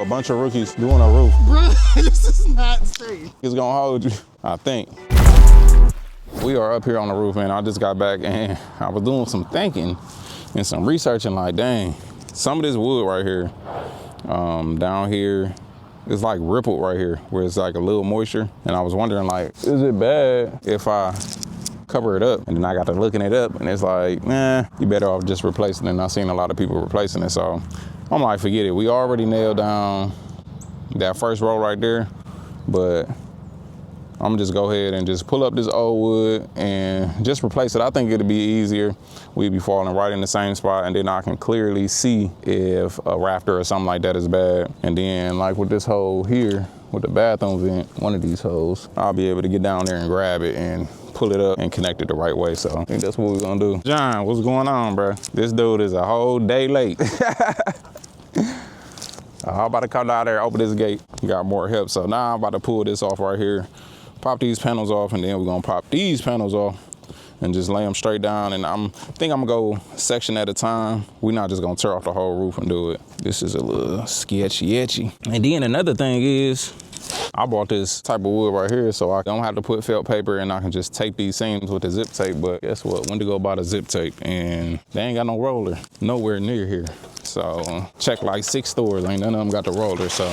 A bunch of rookies doing a roof. Bro, this is not safe. It's gonna hold you, I think. We are up here on the roof, man. I just got back and I was doing some thinking and some researching like, dang, some of this wood right here, down here, it's like rippled right here where it's like a little moisture. And I was wondering like, is it bad if I cover it up? And then I got to looking it up and it's like, nah, you better off just replacing it. And I've seen a lot of people replacing it. So I'm like, forget it. We already nailed down that first row right there, but I'm gonna just go ahead and just pull up this old wood and just replace it. I think it'll be easier. We'd be falling right in the same spot and then I can clearly see if a rafter or something like that is bad. And then like with this hole here, with the bathroom vent, one of these holes, I'll be able to get down there and grab it and pull it up and connect it the right way. So I think that's what we're gonna do. John, what's going on, bro? This dude is a whole day late. I'm about to come down there, open this gate, got more help. So now I'm about to pull this off right here, pop these panels off, and then we're gonna pop these panels off and just lay them straight down. And I think I'm gonna go section at a time. We're not just gonna tear off the whole roof and do it. This is a little sketchy. And then another thing is, I bought this type of wood right here so I don't have to put felt paper and I can just tape these seams with the zip tape. But guess what? Went to go buy the zip tape and they ain't got no roller nowhere near here. So check like 6 stores, ain't none of them got the roller. So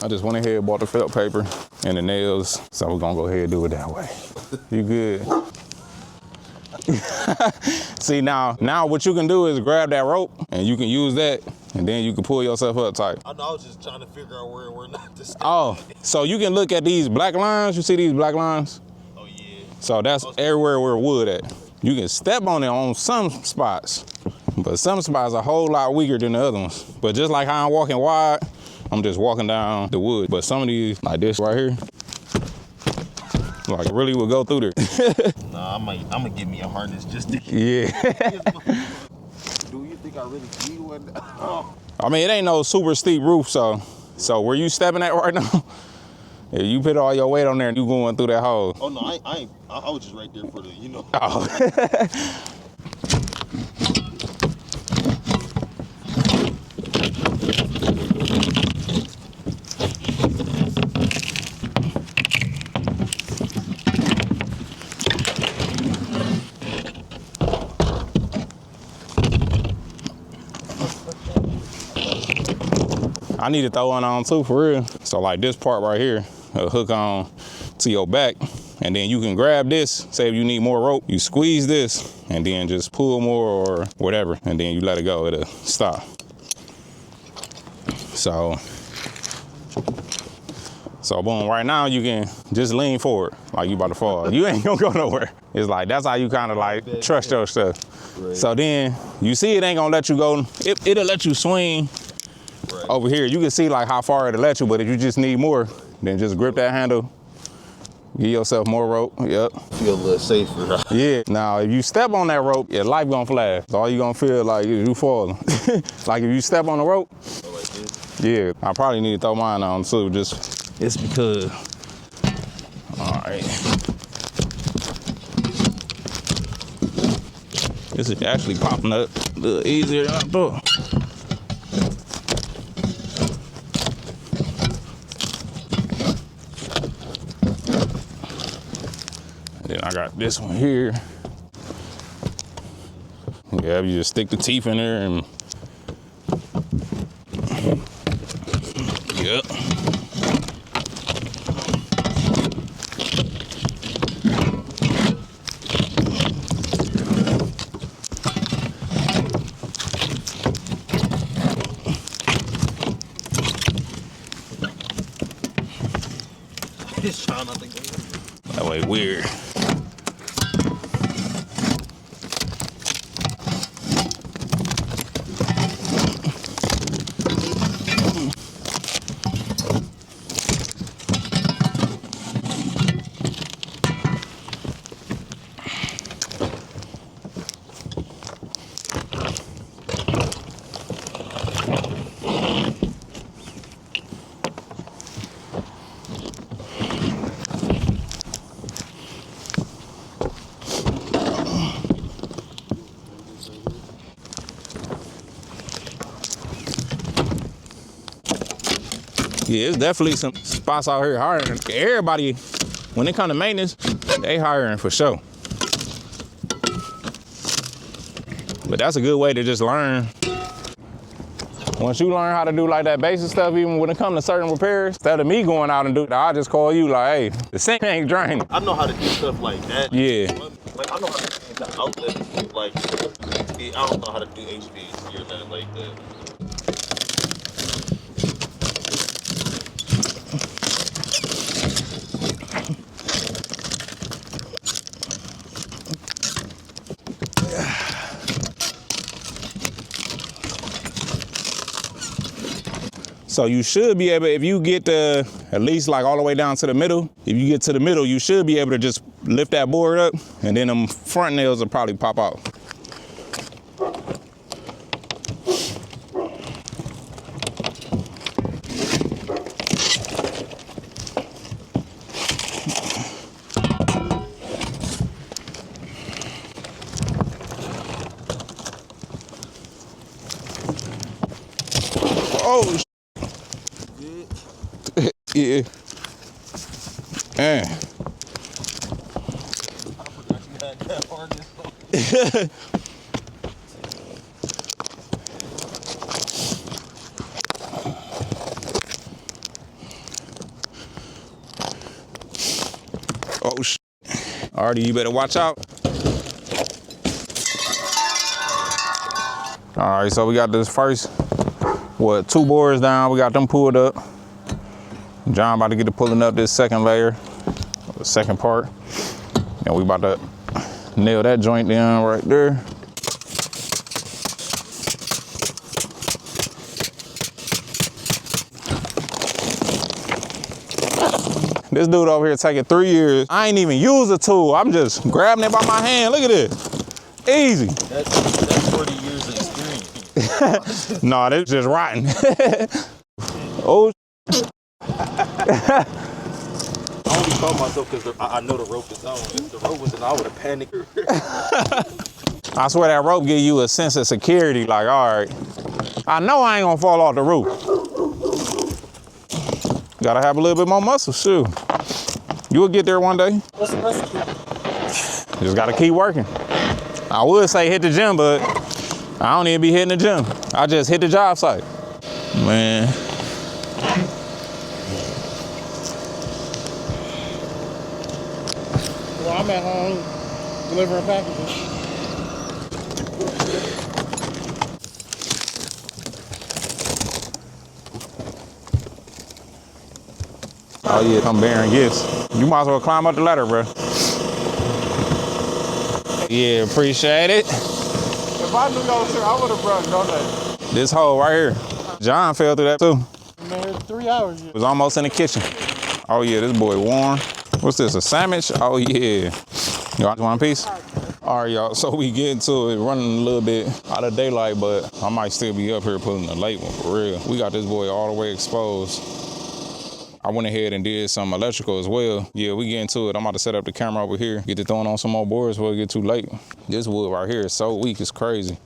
I just went ahead and bought the felt paper and the nails. So we're gonna go ahead and do it that way. You good? See, now what you can do is grab that rope and you can use that and then you can pull yourself up tight. I know, I was just trying to figure out where we're not to stay. Oh, so you can look at these black lines. You see these black lines? Oh, yeah. So that's everywhere where wood at. You can step on it on some spots, but some spots are a whole lot weaker than the other ones. But just like how I'm walking wide, I'm just walking down the wood. But some of these, like this right here, like really would go through there. Nah, I'm gonna give me a harness just to Yeah. Do you think I really need one? Oh. I mean, it ain't no super steep roof, so where you stepping at right now, if you put all your weight on there and you going through that hole. Oh no, I was just right there for the, you know. Oh. I need to throw one on too, for real. So like this part right here, hook on to your back, and then you can grab this. Say if you need more rope, you squeeze this, and then just pull more or whatever, and then you let it go, it'll stop. So boom, right now you can just lean forward like you about to fall. You ain't gonna go nowhere. It's like, that's how you kind of like trust your stuff. Right. So then you see it ain't gonna let you go. It'll let you swing. Right. Over here, you can see like how far it'll let you, but if you just need more, then just grip that handle, give yourself more rope. Yep. Feel a little safer. Right? Yeah. Now, if you step on that rope, your life gonna flash. All you gonna feel like is you falling. Like if you step on the rope, oh, like this? Yeah. I probably need to throw mine on too, just, it's because, all right. This is actually popping up a little easier than I thought. Then I got this one here. Yeah, you just stick the teeth in there and yep. Just trying not to go. That way weird. Yeah, it's definitely some spots out here hiring. Everybody, when it comes to maintenance, they hiring for sure. But that's a good way to just learn. Once you learn how to do like that basic stuff, even when it comes to certain repairs, instead of me going out and do it, I just call you like, hey, the sink ain't draining. I know how to do stuff like that. Yeah. Like I know how to change the outlet. Like I don't know how to do HVAC or nothing like that. So you should be able, if you get at least like all the way down to the middle, if you get to the middle, you should be able to just lift that board up and then them front nails will probably pop out. Oh, yeah. Man. I forgot you had that harness. Oh, shit. Artie, you better watch out. All right, so we got this first, 2 boards down. We got them pulled up. John about to get to pulling up this second layer, the second part. And we about to nail that joint down right there. This dude over here taking 3 years. I ain't even use a tool. I'm just grabbing it by my hand. Look at this. Easy. That's 40 years of experience. Nah, this just rotten. Oh. I only called myself because I know the rope is on. If the rope wasn't, I would have panicked. I swear that rope give you a sense of security. Like, all right, I know I ain't gonna fall off the roof. Gotta have a little bit more muscle, shoot. You will get there one day. What's the recipe? Just gotta keep working. I would say hit the gym, but I don't even be hitting the gym. I just hit the job site. Man. Well, I'm at home delivering packages. Oh yeah, I'm bearing gifts. You might as well climb up the ladder, bro. Yeah, appreciate it. If I knew y'all was here, I would have brought donuts. This hole right here. John fell through that too. Man, 3 hours yet. Was almost in the kitchen. Oh yeah, this boy warm. What's this, a sandwich? Oh yeah. Y'all want one piece? All right, y'all, so we get into it, running a little bit out of daylight, but I might still be up here pulling the late one for real. We got this boy all the way exposed. I went ahead and did some electrical as well. Yeah, we get into it. I'm about to set up the camera over here, get to throwing on some more boards before it get too late. This wood right here is so weak, it's crazy.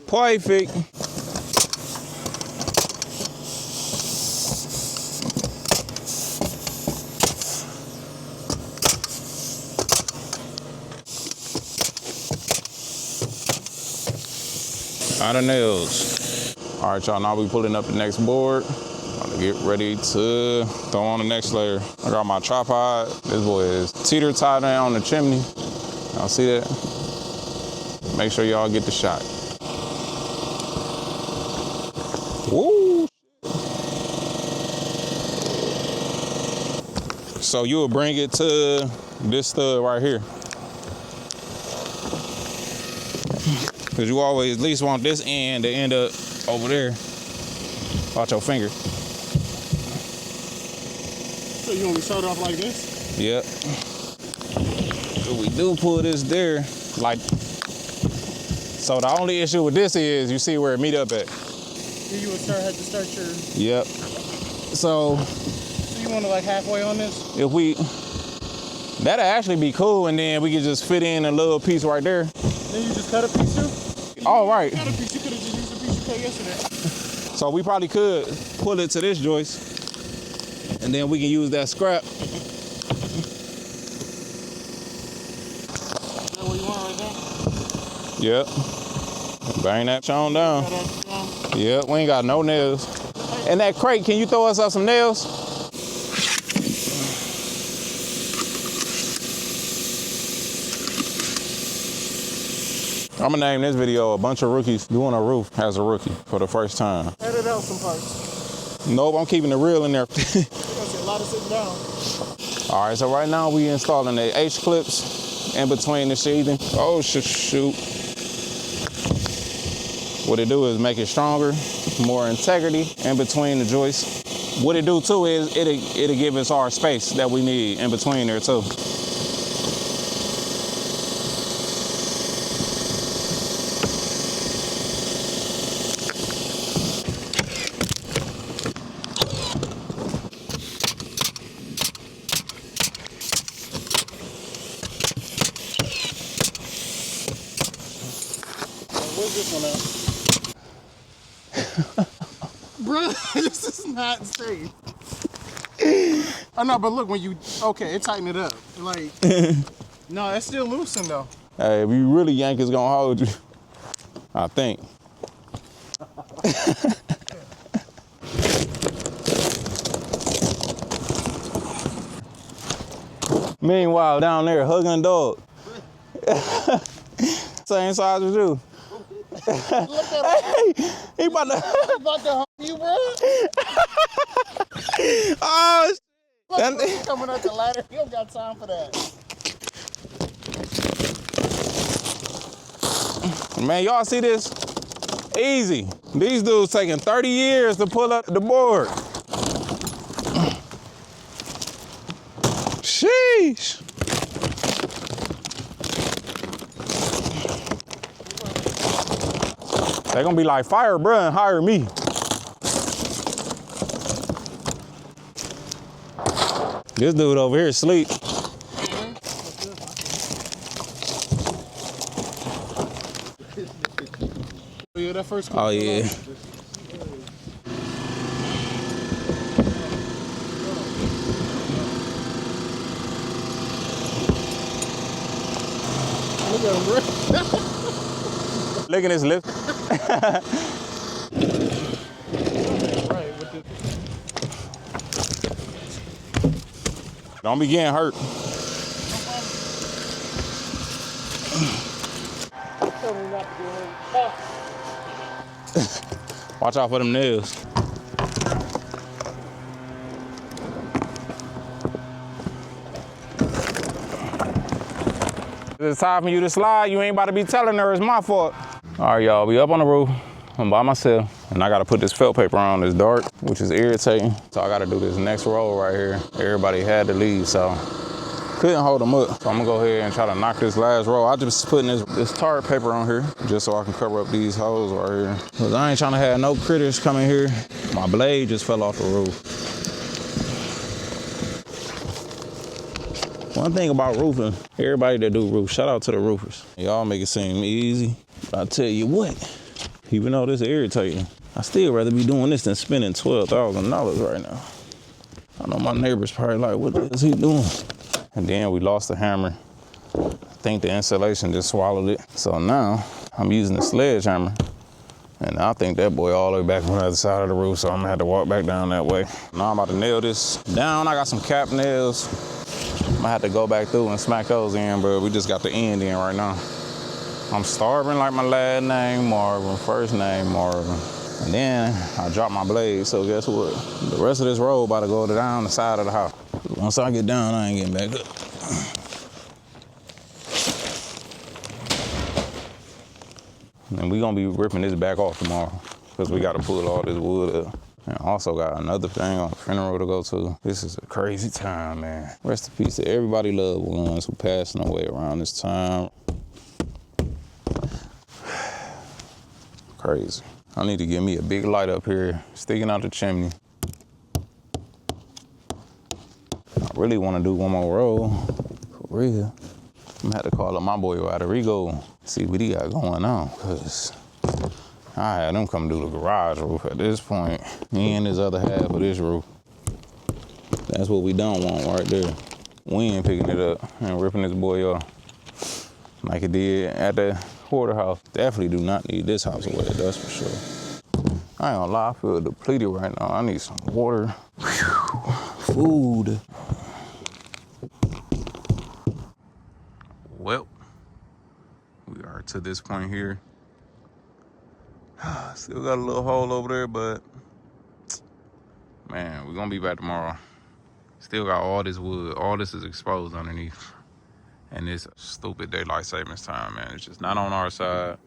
Perfect. Out of nails. All right, y'all, now we pulling up the next board. I'm gonna get ready to throw on the next layer. I got my tripod. This boy is teeter-tottering on the chimney. Y'all see that? Make sure y'all get the shot. Woo! So you'll bring it to this stud right here. Because you always at least want this end to end up over there. Watch your finger. So you want me to start off like this? Yep. So we do pull this there, like, so the only issue with this is you see where it meet up at. Here you would have to start your... Yep. So you want to like halfway on this? if we, that'll actually be cool, and then we could just fit in a little piece right there. Then you just cut a piece too? All right. Cut a piece. You could have just used a piece you cut yesterday. So we probably could pull it to this joist, and then we can use that scrap. Is that what you want right there? Yep. Bang that on down. Yep, we ain't got no nails. And that crate, can you throw us up some nails? I'm gonna name this video "A Bunch of Rookies Doing a Roof as a Rookie" for the first time. Edit out some parts. Nope, I'm keeping it real in there. You're gonna see a lot of sitting down. All right, so right now we installing the H-clips in between the sheathing. Oh, shoot. What it do is make it stronger, more integrity in between the joists. What it do too is it'll give us our space that we need in between there too. Where's this one at? Bro, this is not safe. Oh no, but look, when you, okay, it tightened it up. Like, no, it's still loosened though. Hey, if you really yank, it's gonna hold you. I think. Meanwhile, down there, hugging a dog. Same size as you. Look at him. Hey, he about to. He about to hump you, bro. Oh, Look, he's coming up the ladder. You don't got time for that. man, y'all see this? Easy. These dudes taking 30 years to pull up the board. Sheesh. They're gonna be like, fire bruh and hire me. This dude over here asleep. Yeah, that first Oh yeah. Look at him, bro. Look at this lift. Right, with the... Don't be getting hurt. Tell me not to do it. Watch out for them nails. It's time for you to slide. You ain't about to be telling her it's my fault. All right, y'all, we up on the roof. I'm by myself, and I gotta put this felt paper on. It's dark, which is irritating. So I gotta do this next roll right here. Everybody had to leave, so couldn't hold them up. So I'm gonna go ahead and try to knock this last roll. I just putting this tarp paper on here just so I can cover up these holes right here. Cause I ain't trying to have no critters coming here. My blade just fell off the roof. One thing about roofing, everybody that do roof, shout out to the roofers. Y'all make it seem easy. But I tell you what, even though this is irritating, I still rather be doing this than spending $12,000 right now. I know my neighbor's probably like, what is he doing? And then we lost the hammer. I think the insulation just swallowed it. So now I'm using the sledgehammer. And I think that boy all the way back on the other side of the roof, so I'm gonna have to walk back down that way. Now I'm about to nail this down. I got some cap nails. I'm gonna have to go back through and smack those in, but we just got the end in right now. I'm starving like my last name, Marvin, first name, Marvin. And then I dropped my blade, so guess what? The rest of this road about to go down the side of the house. Once I get down, I ain't getting back up. And we gonna be ripping this back off tomorrow because we gotta pull all this wood up. And I also got another thing on the funeral to go to. This is a crazy time, man. Rest in peace to everybody loved ones who passing away around this time. Crazy. I need to get me a big light up here, sticking out the chimney. I really want to do one more roll, for real. I'm gonna have to call up my boy Rodrigo, see what he got going on, cause I had him come do the garage roof at this point. He and his other half of this roof. That's what we don't want right there. We ain't picking it up and ripping this boy off like it did at the quarter house. Definitely do not need this house away, that's for sure. I ain't gonna lie, I feel depleted right now. I need some water, food. Well, we are to this point here. Still got a little hole over there, but man, we're gonna be back tomorrow. Still got all this wood. All this is exposed underneath. And this stupid daylight savings time, man. It's just not on our side.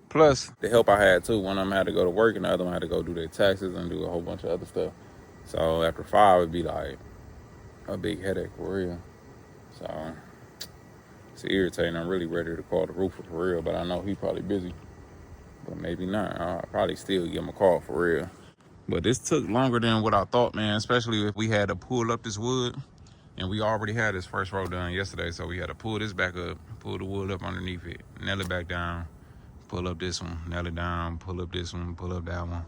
Plus, the help I had too. One of them had to go to work and the other one had to go do their taxes and do a whole bunch of other stuff. So after 5, it'd be like a big headache for real. So it's irritating. I'm really ready to call the roofer for real, but I know he's probably busy. But maybe not. I'll probably still give him a call for real. But this took longer than what I thought, man, especially if we had to pull up this wood. And we already had this first row done yesterday, so we had to pull this back up, pull the wood up underneath it, nail it back down, pull up this one, nail it down, pull up this one, pull up that one.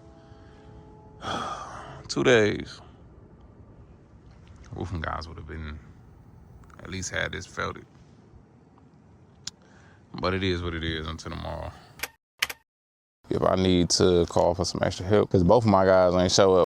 2 days. Roofing guys would have been, at least had this felt it. But it is what it is until tomorrow. If I need to call for some extra help, because both of my guys ain't show up.